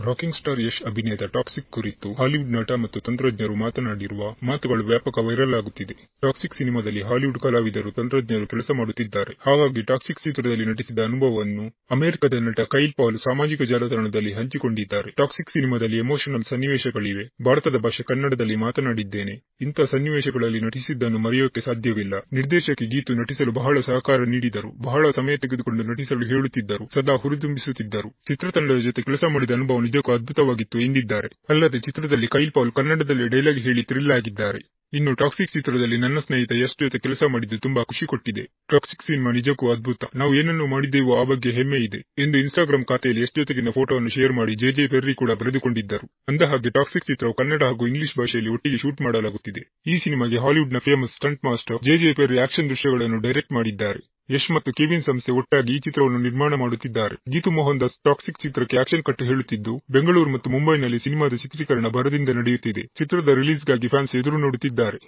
Rocking star Yash ಅಭಿನಯದ toxic ಕುರಿತು Hollywood ನಟ ಮತ್ತು ತಂತ್ರಜ್ಞರು ಮಾತನಾಡಿರುವ ಮಾತುಗಳು ವ್ಯಾಪಕ ವೈರಲ್ ಆಗುತ್ತಿದೆ. ಟಾಕ್ಸಿಕ್ ಸಿನಿಮಾದಲ್ಲಿ ಹಾಲಿವುಡ್ ಕಲಾವಿದರು ತಂತ್ರಜ್ಞರು ಕೆಲಸ ಮಾಡುತ್ತಿದ್ದಾರೆ. ಹಾಗಾಗಿ ಟಾಕ್ಸಿಕ್ ಚಿತ್ರದಲ್ಲಿ ನಟಿಸಿದ ಅನುಭವವನ್ನು ಅಮೆರಿಕದ ನಟ ಕೈಲ್ ಪಾಲ್ ಸಾಮಾಜಿಕ ಜಾಲತಾಣದಲ್ಲಿ ಹಂಚಿಕೊಂಡಿದ್ದಾರೆ. ಟಾಕ್ಸಿಕ್ ಸಿನಿಮಾದಲ್ಲಿ ಎಮೋಷನಲ್ ಸನ್ನಿವೇಶಗಳಿವೆ. ಭಾರತದ ಭಾಷೆ ಕನ್ನಡದಲ್ಲಿ ಮಾತನಾಡಿದ್ದೇನೆ. ಇಂಥ ಸನ್ನಿವೇಶಗಳಲ್ಲಿ ನಟಿಸಿದ್ದನ್ನು ಮರೆಯೋಕೆ ಸಾಧ್ಯವಿಲ್ಲ. ನಿರ್ದೇಶಕಿ ಗೀತು ನಟಿಸಲು ಬಹಳ ಸಹಕಾರ ನೀಡಿದರು. ಬಹಳ ಸಮಯ ತೆಗೆದುಕೊಂಡು ನಟಿಸಲು ಹೇಳುತ್ತಿದ್ದರು. ಸದಾ ಹುರಿದುಂಬಿಸುತ್ತಿದ್ದರು. ಚಿತ್ರತಂಡದ ಜೊತೆ ಕೆಲಸ ಮಾಡಿದ ಅನುಭವ ನಿಜಕ್ಕೂ ಅದ್ಭುತವಾಗಿತ್ತು ಎಂದಿದ್ದಾರೆ. ಅಲ್ಲದೆ ಚಿತ್ರದಲ್ಲಿ ಕೈಲ್ ಪಾಲ್ ಕನ್ನಡದಲ್ಲಿ ಡೈಲಾಗ್ ಹೇಳಿ ಥ್ರಿಲ್ ಆಗಿದ್ದಾರೆ. ಇನ್ನು ಟಾಕ್ಸಿಕ್ ಚಿತ್ರದಲ್ಲಿ ನನ್ನ ಸ್ನೇಹಿತ ಯಶ್ ಜೊತೆ ಕೆಲಸ ಮಾಡಿದ್ದು ತುಂಬಾ ಖುಷಿ ಕೊಟ್ಟಿದೆ. ಟಾಕ್ಸಿಕ್ ಸಿನಿಮಾ ನಿಜಕ್ಕೂ ಅದ್ಭುತ. ನಾವು ಏನನ್ನು ಮಾಡಿದ್ದೇವೋ ಆ ಬಗ್ಗೆ ಹೆಮ್ಮೆ ಇದೆ ಎಂದು ಇನ್ಸ್ಟಾಗ್ರಾಮ್ ಖಾತೆಯಲ್ಲಿ ಯಶ್ ಜೊತೆಗಿನ ಫೋಟೋವನ್ನು ಶೇರ್ ಮಾಡಿ ಜೆ ಪೆರ್ರಿ ಕೂಡ ಬರೆದುಕೊಂಡಿದ್ದರು. ಅಂದಹಾಗೆ ಟಾಕ್ಸಿಕ್ ಚಿತ್ರವು ಕನ್ನಡ ಹಾಗೂ ಇಂಗ್ಲಿಷ್ ಭಾಷೆಯಲ್ಲಿ ಒಟ್ಟಿಗೆ ಶೂಟ್ ಮಾಡಲಾಗುತ್ತಿದೆ. ಈ ಸಿನಿಮಾಗೆ ಹಾಲಿವುಡ್ ನ famous stunt master J Perry action ದೃಶ್ಯಗಳನ್ನು ಡೈರೆಕ್ಟ್ ಮಾಡಿದ್ದಾರೆ. ಯಶ್ ಮತ್ತು ಕೆವಿನ್ ಸಂಸ್ಥೆ ಒಟ್ಟಾಗಿ ಈ ಚಿತ್ರವನ್ನು ನಿರ್ಮಾಣ ಮಾಡುತ್ತಿದ್ದಾರೆ. ಗೀತು ಮೋಹನ್ ದಾಸ್ ಟಾಕ್ಸಿಕ್ ಚಿತ್ರಕ್ಕೆ ಆಕ್ಷನ್ ಕಟ್ ಹೇಳುತ್ತಿದ್ದು, ಬೆಂಗಳೂರು ಮತ್ತು ಮುಂಬೈನಲ್ಲಿ ಸಿನಿಮಾದ ಚಿತ್ರೀಕರಣ ಭರದಿಂದ ನಡೆಯುತ್ತಿದೆ. ಚಿತ್ರದ ರಿಲೀಸ್ಗಾಗಿ ಫ್ಯಾನ್ಸ್ ಎದುರು ನೋಡುತ್ತಿದ್ದಾರೆ.